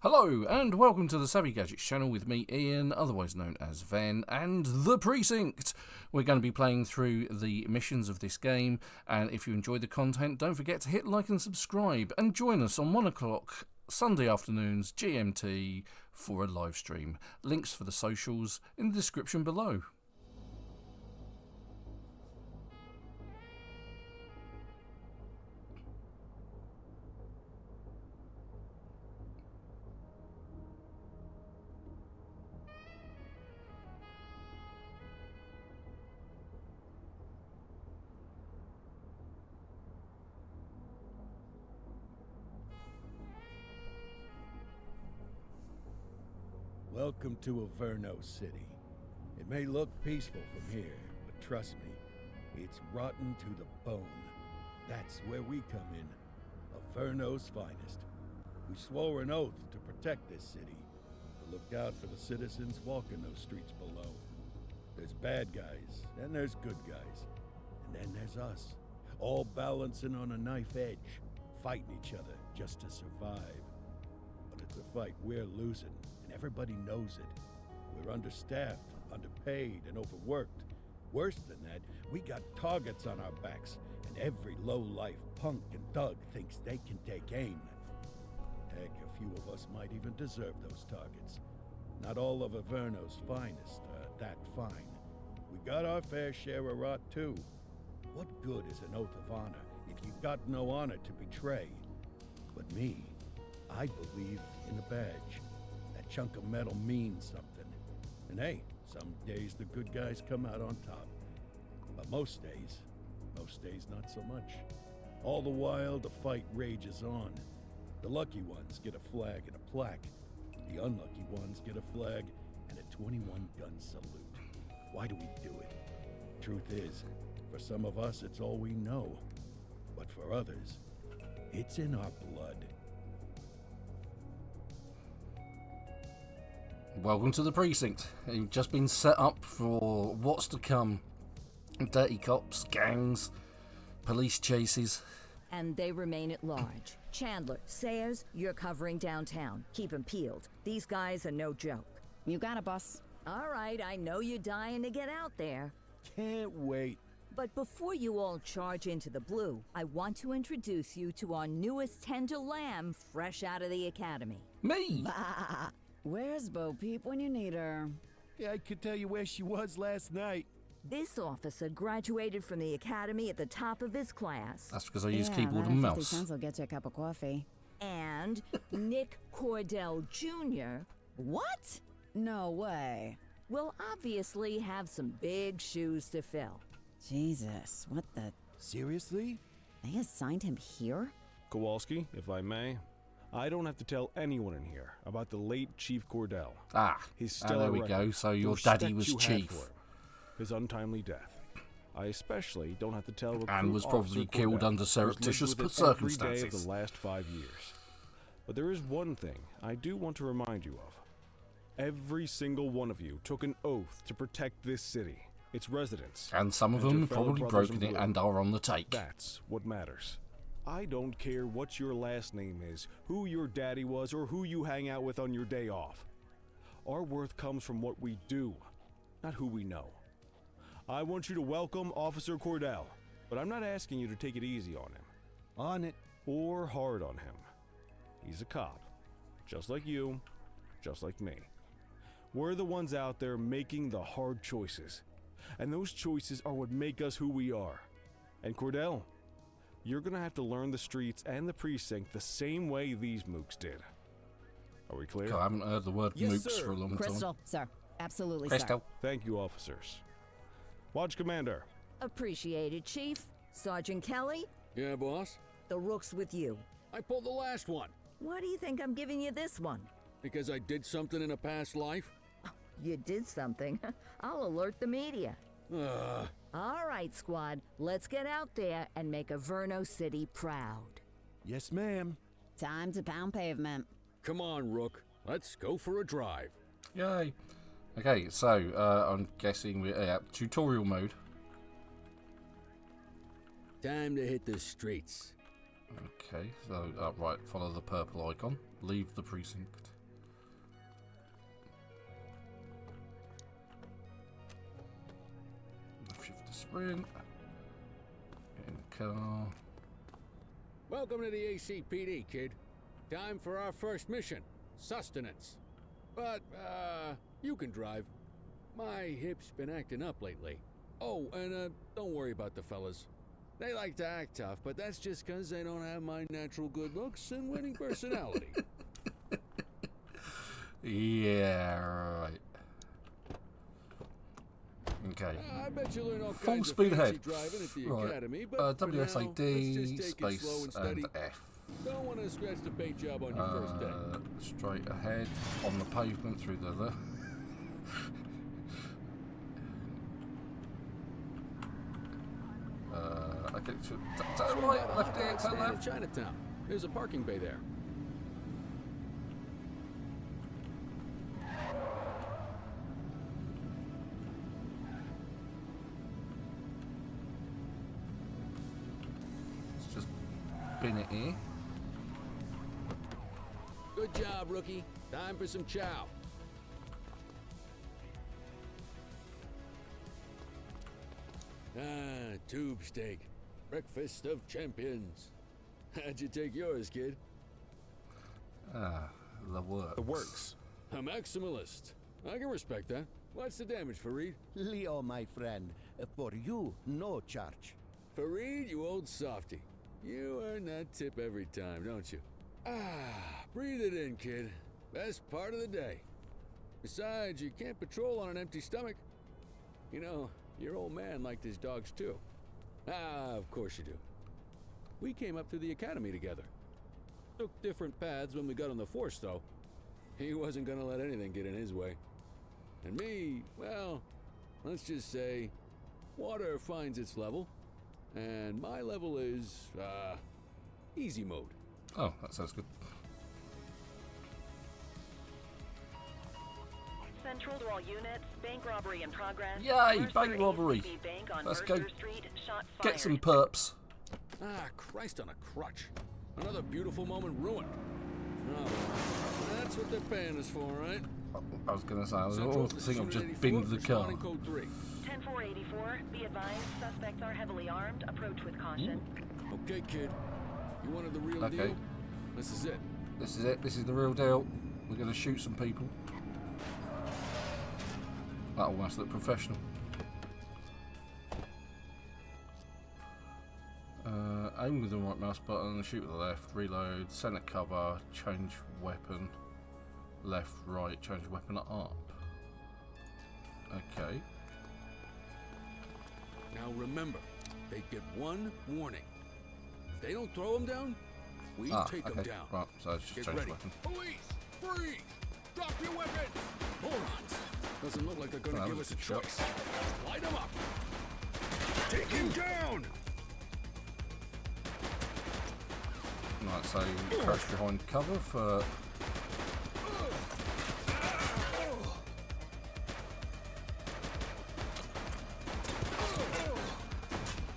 Hello and welcome to the Savvy Gadgets channel with me, Ian, otherwise known as Ven, and the Precinct. We're going to be playing through the missions of this game, and if you enjoy the content, don't forget to hit like and subscribe, and join us on 1 o'clock Sunday afternoons GMT for a live stream. Links for the socials in the description below. Welcome to Averno City. It may look peaceful from here, but trust me, it's rotten to the bone. That's where we come in, Averno's finest. We swore an oath to protect this city, to look out for the citizens walking those streets below. There's bad guys, and there's good guys, and then there's us, all balancing on a knife edge, fighting each other just to survive. But it's a fight we're losing. Everybody knows it. We're understaffed, underpaid, and overworked. Worse than that, we got targets on our backs, and every low-life punk and thug thinks they can take aim. Heck, a few of us might even deserve those targets. Not all of Averno's finest are that fine. We got our fair share of rot, too. What good is an oath of honor if you've got no honor to betray? But me, I believe in a badge. Chunk of metal means something. And hey, some days the good guys come out on top. But most days not so much. All the while, the fight rages on. The lucky ones get a flag and a plaque. The unlucky ones get a flag and a 21-gun salute. Why do we do it? Truth is, for some of us, it's all we know. But for others, it's in our blood. Welcome to the Precinct. You've just been set up for what's to come. Dirty cops, gangs, police chases. And they remain at large. Chandler, Sayers, you're covering downtown. Keep 'em peeled. These guys are no joke. You got it, boss. All right, I know you're dying to get out there. Can't wait. But before you all charge into the blue, I want to introduce you to our newest tender lamb fresh out of the academy. Me! Bah. Where's Bo Peep when you need her? Yeah, I could tell you where she was last night. This officer graduated from the academy at the top of his class. That's because I use Yeah, keyboard that and 50 mouse. cents will get you a cup of coffee. And Nick Cordell Jr. What? No way. will obviously have some big shoes to fill. Jesus, what the... Seriously? They assigned him here? Kowalski, if I may, I don't have to tell anyone in here about the late Chief Cordell. His stellar there we record, go. So the your respect daddy was you had chief. for him, his untimely death. I especially don't have to tell recruit And was probably Officer killed Cordell, under who's lived surreptitious with it circumstances. Every day of the last 5 years. But there is one thing I do want to remind you of. Every single one of you took an oath to protect this city, its residents. And some of and them your have fellow probably brothers broken in it blue. and are on the take. That's what matters. I don't care what your last name is, who your daddy was, or who you hang out with on your day off. Our worth comes from what we do, not who we know. I want you to welcome Officer Cordell, but I'm not asking you to take it easy on him. On it. Or hard on him. He's a cop, just like you, just like me. We're the ones out there making the hard choices, and those choices are what make us who we are. And Cordell, you're gonna have to learn the streets and the precinct the same way these mooks did. Are we clear? God, I haven't heard the word Yes, mooks sir. for a long time. Crystal, sir. Absolutely, Crystal. Thank you, officers. Watch Commander. Appreciated, Chief. Sergeant Kelly, Yeah, boss? the rook's with you. I pulled the last one Why do you think I'm giving you this one? because I did something in a past life. You did something. I'll alert the media. All right, squad. Let's get out there and make Averno City proud. Yes, ma'am. sir. Time to pound pavement. Come on, Rook. Let's go for a drive. Yay. Okay, so I'm guessing we're at tutorial mode. Time to hit the streets. Okay, so right, follow the purple icon. Leave the precinct. Shift to sprint. Get in the car. Welcome to the ACPD, kid. Time for our first mission, sustenance. But, you can drive. My hip's been acting up lately. Oh, and, don't worry about the fellas. They like to act tough, but that's just 'cause they don't have my natural good looks and winning personality. Yeah, right. Okay. I bet you learn all Full kinds speed of fancy ahead. driving at the Right. academy, but for now, let's WSAD, just take it slow space, and steady. and F. Don't want to scratch the paint job on your first day. Straight ahead on the pavement through the okay, turn right, left here, turn Stand in left. Chinatown. There's a parking bay there. Let's just bin it here. Good job, rookie. Time for some chow. Ah, tube steak. Breakfast of champions. How'd you take yours, kid? Ah, the works. The works. A maximalist. I can respect that. What's the damage, Fareed? Leo, my friend, for you, no charge. Fareed, you old softy. You earn that tip every time, don't you? Ah, breathe it in, kid. Best part of the day. Besides, you can't patrol on an empty stomach. You know, your old man liked his dogs too. Ah, of course you do. We came up through the academy together. Took different paths when we got on the force, though. He wasn't gonna let anything get in his way. And me, well, let's just say, water finds its level. And my level is, easy mode. Oh, that sounds good. Central to all units, bank robbery in progress. Yay, Mercer bank robbery. ACB Bank on Let's Mercer go. Street, shots Get some fired. perps. Ah, Christ on a crutch. Another beautiful moment ruined. Oh, that's what they're paying us for, right? I was going to say, I was Central, almost this thinking is of just Unit binned 84, the car. responding code 3. 10484, be advised, suspects are heavily armed. Approach with caution. Okay, kid. You wanted the real Okay. deal? This is it. This is it. This is the real deal. We're going to shoot some people. That almost looked professional. Aim with the right mouse button, shoot with the left, reload, center cover, change weapon, left, right, change weapon up. Okay. Now remember, they get one warning. If they don't throw them down, we take them okay. down. Right, so it's just Get change ready. weapon. Police! Freeze! Drop your weapons! Morons! Doesn't look like they're gonna That give was us a a shot. choice. Light them up! Take him down! Right, so crouch behind cover for.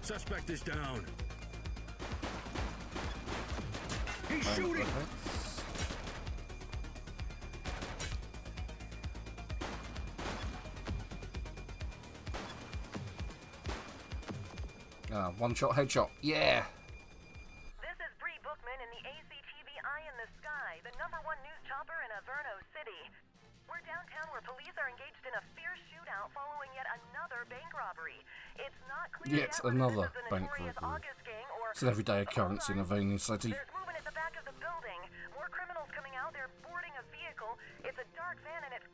Suspect is down. He's shooting! One shot headshot. Yeah. This is Bree Bookman in the ACTV Eye in the Sky, the #1 news chopper in Averno City. We're downtown where police are engaged in a fierce shootout following yet another bank robbery. It's not clear Yet whether another this is the bank notorious robbery. August gang or... It's an everyday occurrence in a Avanian city. There's movement at the back of the building. More criminals coming out. They're boarding a vehicle. It's a dark van and it's...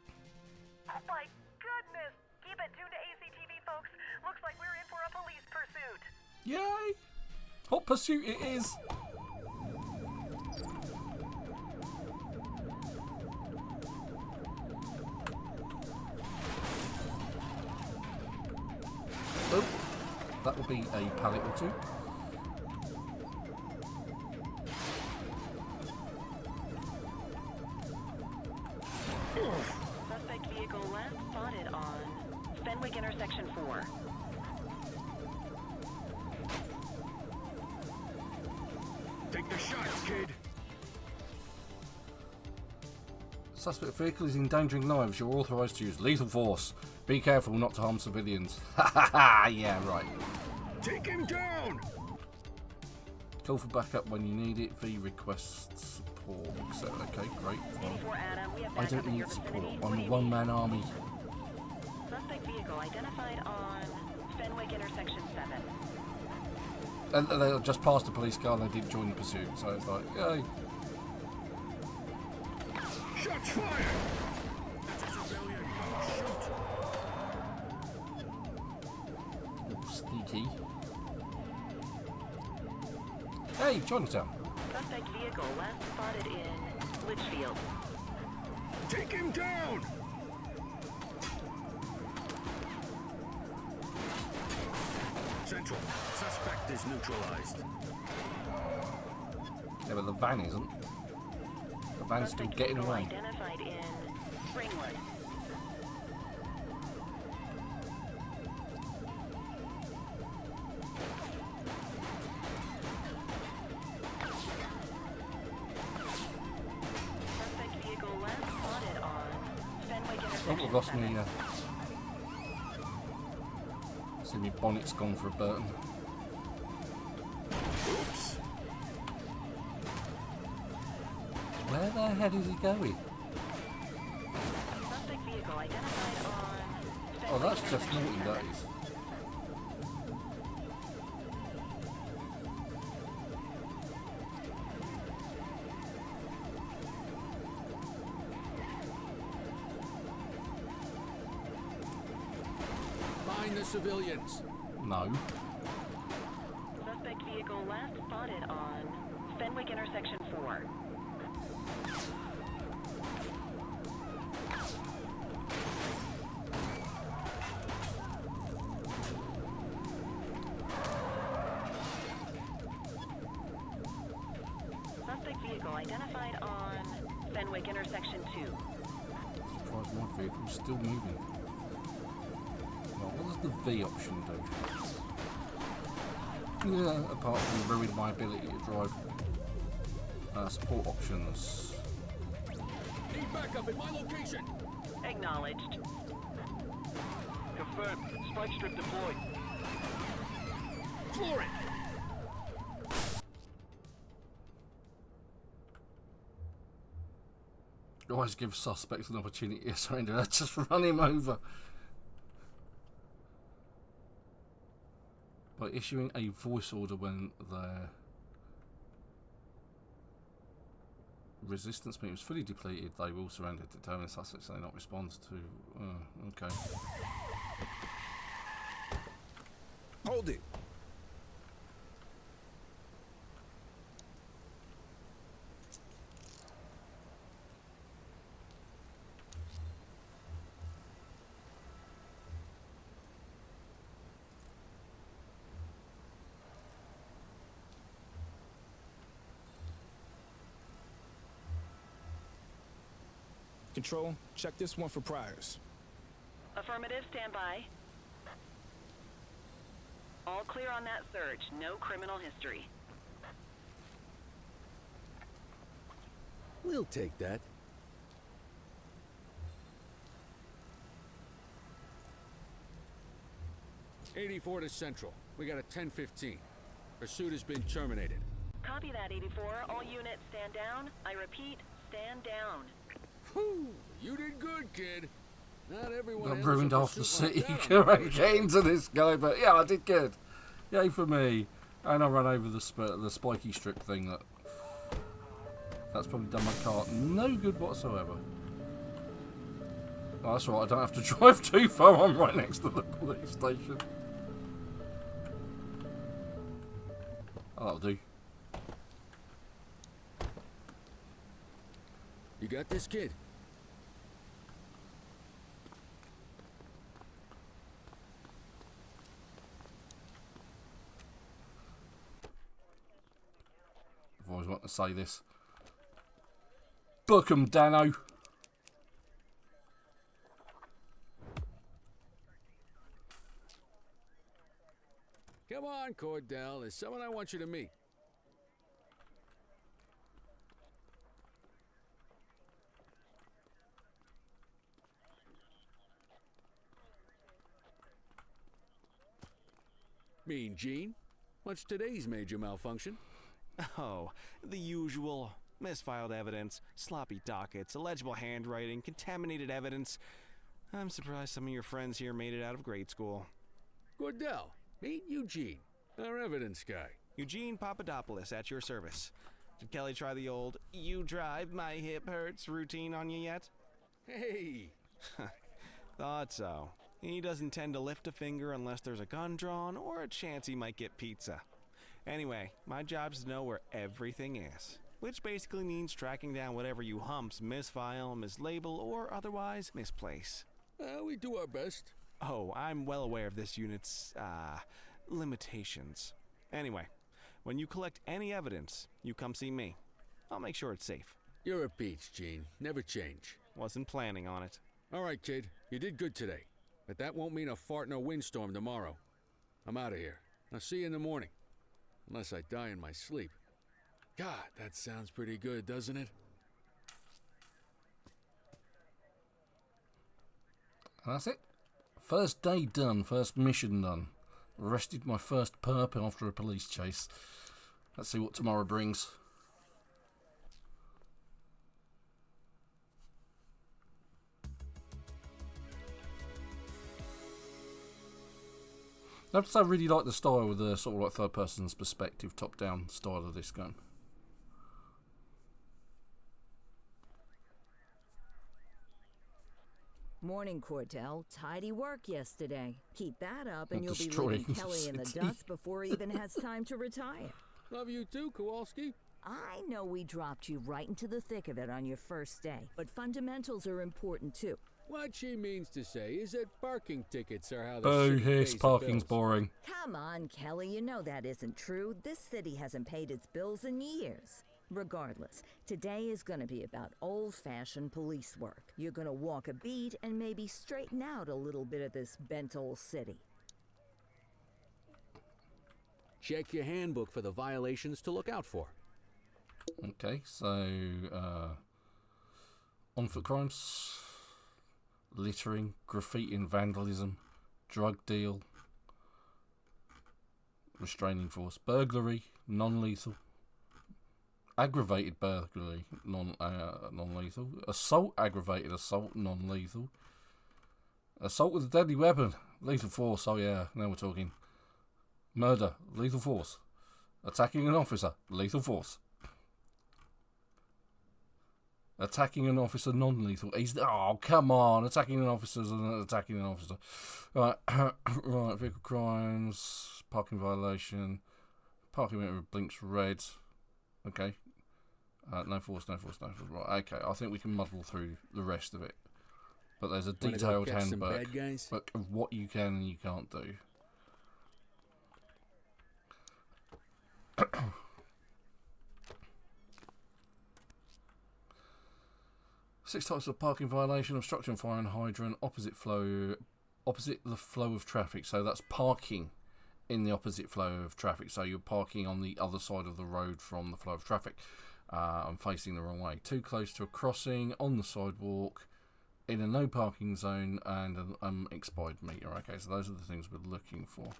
Oh my goodness! Keep it tuned to ACTV, folks. Looks like we're in for a police pursuit. Yay! Hot pursuit it is. Oh, that will be a pallet or two. Suspect vehicle last spotted on Fenwick intersection 4. Take the shots, kid! Suspect vehicle is endangering lives. You're authorised to use lethal force. Be careful not to harm civilians. Ha ha ha! Yeah, right. Take him down! Call for backup when you need it. V requests support. So, okay, great. Fine. 84 Adam, we have I backup don't in need your support. vicinity. What I'm do a you one-man army. need? Suspect vehicle identified on Fenwick intersection 7. And they just passed a police car and they didn't join the pursuit. So it's like, yay. Shots fired! That's a civilian. Shoot! Sneaky. Hey, Chinatown. Suspect vehicle last spotted in Litchfield. Take him down! Central. Suspect is neutralized. Yeah, but the van isn't. The van's still Suspect getting vehicle away. identified in Springwood. Suspect vehicle last spotted on Fenwick Oh, intersection I've lost 7. me. See, my bonnet's gone for a Burton. Oops. Where the hell is he going? Suspect vehicle identified on Oh, Fenwick that's just intersection naughty, that 7. is. Find the civilians. No. Suspect vehicle last spotted on Fenwick intersection 4. Suspect vehicle identified on Fenwick intersection 2. Surprised my vehicle's still moving. Well, what does the V option do? Yeah, apart from ruin my ability to drive. Support options. Need backup at my location. Acknowledged. Confirmed. Spike strip deployed. Floor it. Always give suspects an opportunity to surrender. Just run him over. By issuing a voice order when their resistance meter is fully depleted, they will surrender. Determine suspects may not respond to. Okay. Hold it. Control, check this one for priors. Affirmative, stand by. All clear on that search. No criminal history. We'll take that. '84 to Central. We got a 10:15. Pursuit has been terminated. Copy that, 84. All units stand down. I repeat, stand down. Whew, you did good, kid. Not everyone. I handles ruined a half the pursuit city. like that on Can't the get into this guy, but yeah, I did good. Yay for me. And I ran over the spiky strip thing. That's probably done my car no good whatsoever. Oh, that's alright, I don't have to drive too far. I'm right next to the police station. Oh, that'll do. You got this, kid? I've always wanted to say this. Book 'em, Dano. Come on, Cordell. There's someone I want you to meet. Mean Gene? What's today's major malfunction? Oh, the usual. Misfiled evidence, sloppy dockets, illegible handwriting, contaminated evidence. I'm surprised some of your friends here made it out of grade school. Cordell, meet Eugene, our evidence guy. Eugene Papadopoulos at your service. Did Kelly try the old, you drive, my hip hurts routine on you yet? Hey! Thought so. He doesn't tend to lift a finger unless there's a gun drawn or a chance he might get pizza. Anyway, my job's to know where everything is, which basically means tracking down whatever you humps misfile, mislabel, or otherwise misplace. We do our best. Oh, I'm well aware of this unit's, limitations. Anyway, when you collect any evidence, you come see me. I'll make sure it's safe. You're a peach, Gene. Never change. Wasn't planning on it. All right, kid. You did good today. But that won't mean a fart no windstorm tomorrow. I'm out of here. I'll see you in the morning. Unless I die in my sleep. God, that sounds pretty good, doesn't it? And that's it. First day done. First mission done. Arrested my first perp after a police chase. Let's see what tomorrow brings. I have to say I really like the style with the sort of like third person's perspective, top down style of this game. Morning, Cordell. Tidy work yesterday. Keep that up and you'll be Destroying leaving the Kelly in the city. dust before he even has time to retire. Love you too, Kowalski. I know we dropped you right into the thick of it on your first day, but fundamentals are important too. What she means to say is that parking tickets are how the Oh, city yes, pays the parking's bills. boring. Come on, Kelly, you know that isn't true. This city hasn't paid its bills in years. Regardless, today is going to be about old-fashioned police work. You're going to walk a beat and maybe straighten out a little bit of this bent old city. Check your handbook for the violations to look out for. Okay, so on-foot crimes, littering, graffiti and vandalism, drug deal, restraining force, burglary, non-lethal, aggravated burglary, non-lethal, assault, aggravated assault, non-lethal, assault with a deadly weapon, lethal force, oh yeah, now we're talking, murder, lethal force, attacking an officer, lethal force. Attacking an officer, non-lethal. Oh, come on! Attacking an officer is attacking an officer. Right, right. Vehicle crimes, parking violation, parking meter blinks red. Okay. No force, no force, no force. Right. Okay. I think we can muddle through the rest of it. But there's a Wanna go detailed catch some handbook bad guys? of what you can and you can't do. 6 types of parking violation: obstruction, fire and hydrant, opposite the flow of traffic. So that's parking in the opposite flow of traffic. So you're parking on the other side of the road from the flow of traffic and facing the wrong way. Too close to a crossing, on the sidewalk, in a no parking zone, and an expired meter. Okay, so those are the things we're looking for.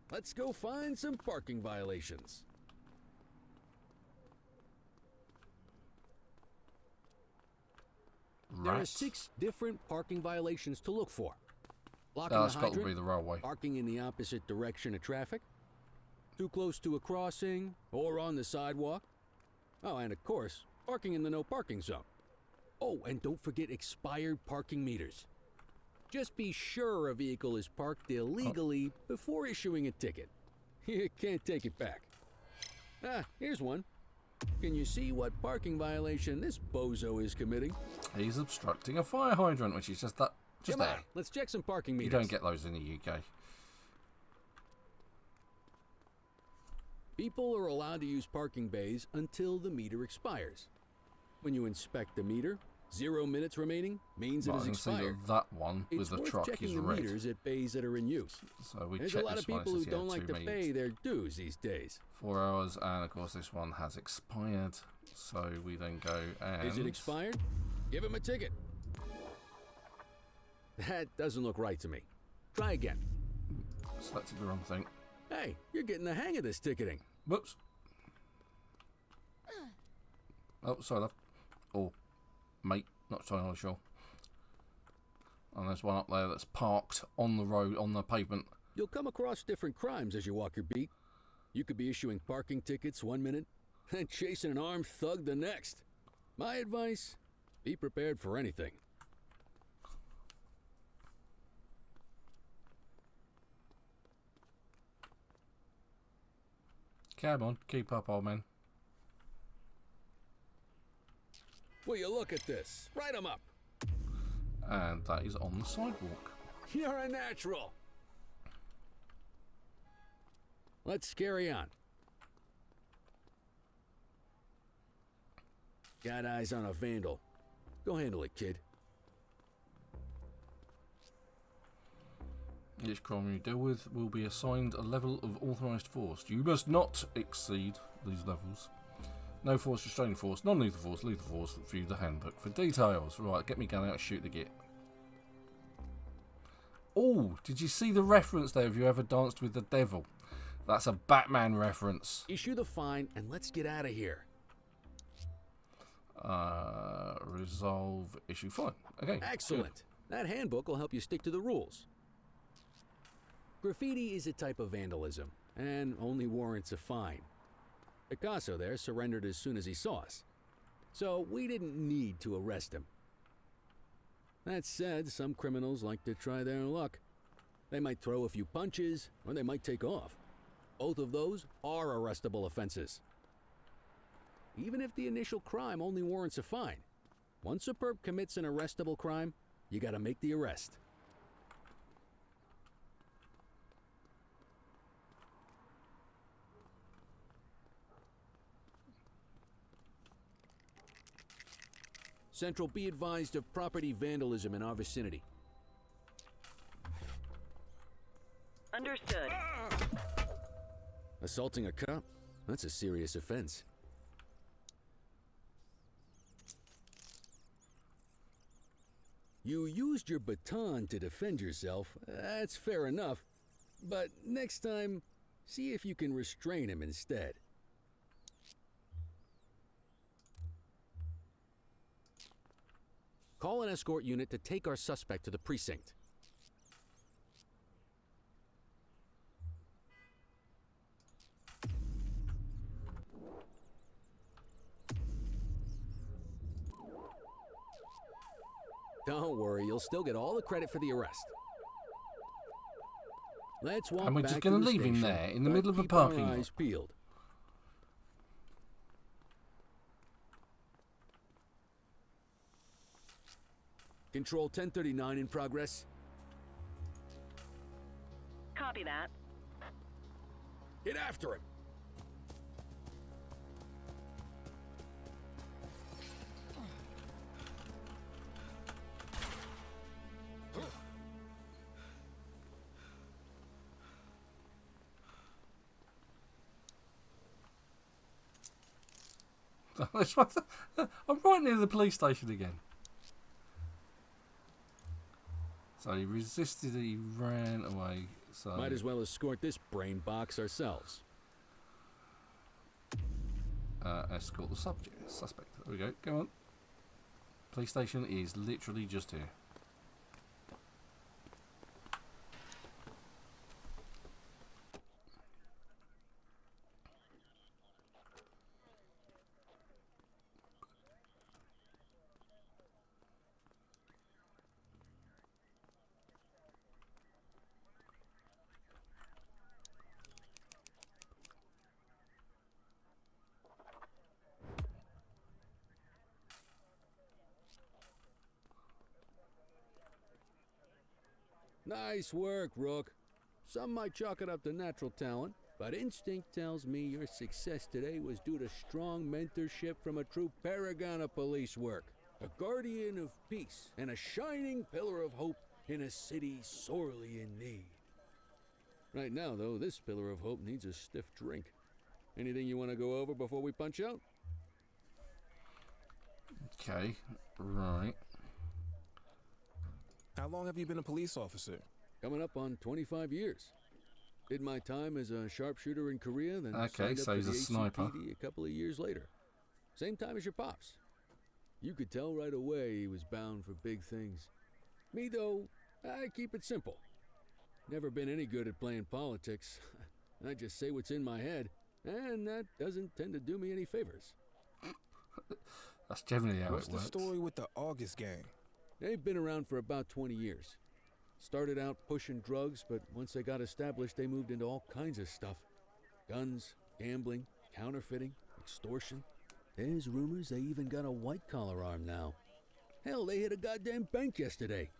Let's go find some parking violations. There are Right. 6 different parking violations to look for. Blocking That's the got to hydrant, be the railway. parking in the opposite direction of traffic, too close to a crossing, or on the sidewalk. Oh, and of course, parking in the no parking zone. Oh, and don't forget expired parking meters. Just be sure a vehicle is parked illegally before issuing a ticket. You can't take it back. Ah, here's one. Can you see what parking violation this bozo is committing? He's obstructing a fire hydrant, which is just that. Just Come there. on, let's check some parking You meters. don't get those in the UK. People are allowed to use parking bays until the meter expires. When you inspect the meter, 0 minutes remaining means Right, it I is can see expired. that one It's with the worth truck checking is the red. meters at bays that are in use. So we There's check a lot this of one. people It who says, don't like 2 to minutes. pay their dues these days. 4 hours, and of course this one has expired. So we then go and... Is it expired? Give him a ticket. That doesn't look right to me. Try again. Selected the wrong thing. Hey, you're getting the hang of this ticketing. Whoops. Oh, sorry, love. Or mate, not entirely sure. And there's one up there that's parked on the road, on the pavement. You'll come across different crimes as you walk your beat. You could be issuing parking tickets 1 minute, and chasing an armed thug the next. My advice, be prepared for anything. Come on, keep up, old man. Will you look at this? Write 'em up. And that is on the sidewalk. You're a natural. Let's carry on. Got eyes on a vandal. Go handle it, kid. Each crime you deal with will be assigned a level of authorised force. You must not exceed these levels. No force, restraining force, non-lethal force, lethal force. View the handbook for details. Right, get me gun out and shoot the git. Oh, did you see the reference there? Have you ever danced with the devil? That's a Batman reference. Issue the fine and let's get out of here. Resolve issue fine. Okay. Excellent. That handbook will help you stick to the rules. Graffiti is a type of vandalism and only warrants a fine. Picasso there surrendered as soon as he saw us, so we didn't need to arrest him. That said, some criminals like to try their luck. They might throw a few punches, or they might take off. Both of those are arrestable offenses. Even if the initial crime only warrants a fine, once a perp commits an arrestable crime, you gotta make the arrest. Central, be advised of property vandalism in our vicinity. Understood. Assaulting a cop? That's a serious offense. You used your baton to defend yourself. That's fair enough. But next time, see if you can restrain him instead. Call an escort unit to take our suspect to the precinct. Don't worry, you'll still get all the credit for the arrest. Let's walk And we're back just to going the to leave him station, there in the but middle of a keep our parking lot. eyes peeled. Control 1039 in progress. Copy that. Get after him. I'm right near the police station again. So he resisted, he ran away. So Might as well escort this brain box ourselves. escort the suspect. There we go. Come on. Police station is literally just here. Nice work, Rook. Some might chalk it up to natural talent, but instinct tells me your success today was due to strong mentorship from a true paragon of police work, a guardian of peace, and a shining pillar of hope in a city sorely in need. Right now, though, this pillar of hope needs a stiff drink. Anything you want to go over before we punch out? Okay, right. How long have you been a police officer? Coming up on 25 years. Did my time as a sharpshooter in Korea, then Okay, signed up so for he's the a sniper. ACPD a couple of years later. Same time as your pops. You could tell right away he was bound for big things. Me, though, I keep it simple. Never been any good at playing politics. I just say what's in my head, and that doesn't tend to do me any favors. That's generally how What's it the works. story with the August gang? They've been around for about 20 years. Started out pushing drugs, but once they got established, they moved into all kinds of stuff. Guns, gambling, counterfeiting, extortion. There's rumors they even got a white-collar arm now. Hell, they hit a goddamn bank yesterday.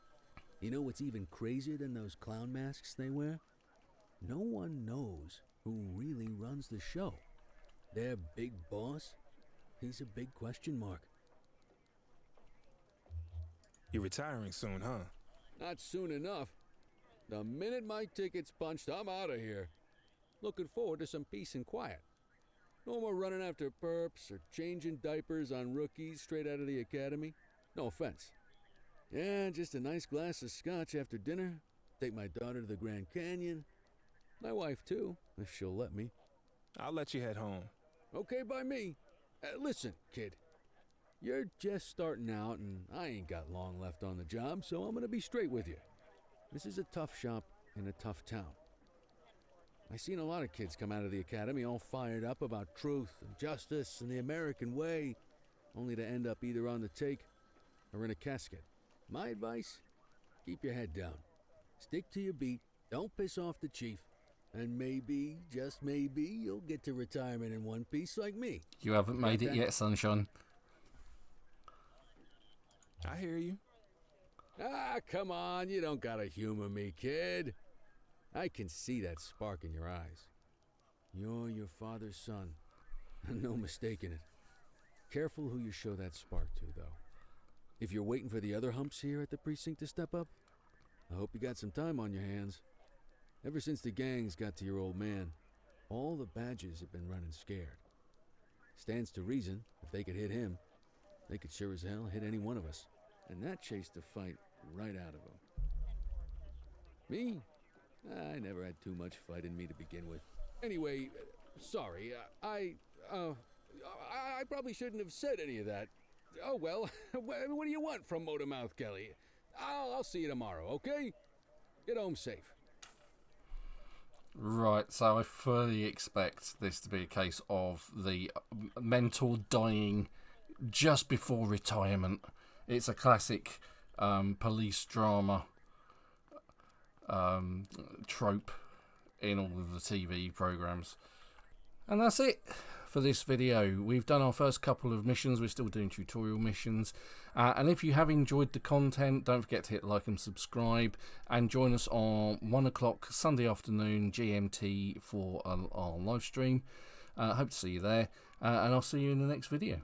You know what's even crazier than those clown masks they wear? No one knows who really runs the show. Their big boss? He's a big question mark. You're retiring soon, huh? Not soon enough. The minute my ticket's punched, I'm out of here. Looking forward to some peace and quiet. No more running after perps or changing diapers on rookies straight out of the academy. No offense. Yeah, just a nice glass of scotch after dinner. Take my daughter to the Grand Canyon. My wife, too, if she'll let me. I'll let you head home. Okay by me. Listen, kid. You're just starting out, and I ain't got long left on the job, so I'm gonna be straight with you. This is a tough shop in a tough town. I seen a lot of kids come out of the academy all fired up about truth and justice and the American way, only to end up either on the take or in a casket. My advice? Keep your head down. Stick to your beat, don't piss off the chief, and maybe, just maybe, you'll get to retirement in one piece like me. You haven't made it yet, Sunshine. I hear you. Ah, come on, you don't gotta humor me, kid. I can see that spark in your eyes. You're your father's son. No mistaking it. Careful who you show that spark to, though. If you're waiting for the other humps here at the precinct to step up, I hope you got some time on your hands. Ever since the gangs got to your old man, all the badges have been running scared. Stands to reason, if they could hit him, they could sure as hell hit any one of us. And that chased the fight right out of him. Me? I never had too much fight in me to begin with. Anyway, sorry, I probably shouldn't have said any of that. Oh well, what do you want from Motormouth Kelly? I'll see you tomorrow, okay? Get home safe. Right, so I fully expect this to be a case of the mentor dying just before retirement. It's a classic police drama trope in all of the TV programs. And that's it for this video. We've done our first couple of missions. We're still doing tutorial missions. And if you have enjoyed the content, don't forget to hit like and subscribe. And join us on 1 o'clock Sunday afternoon GMT for our live stream. Hope to see you there. And I'll see you in the next video.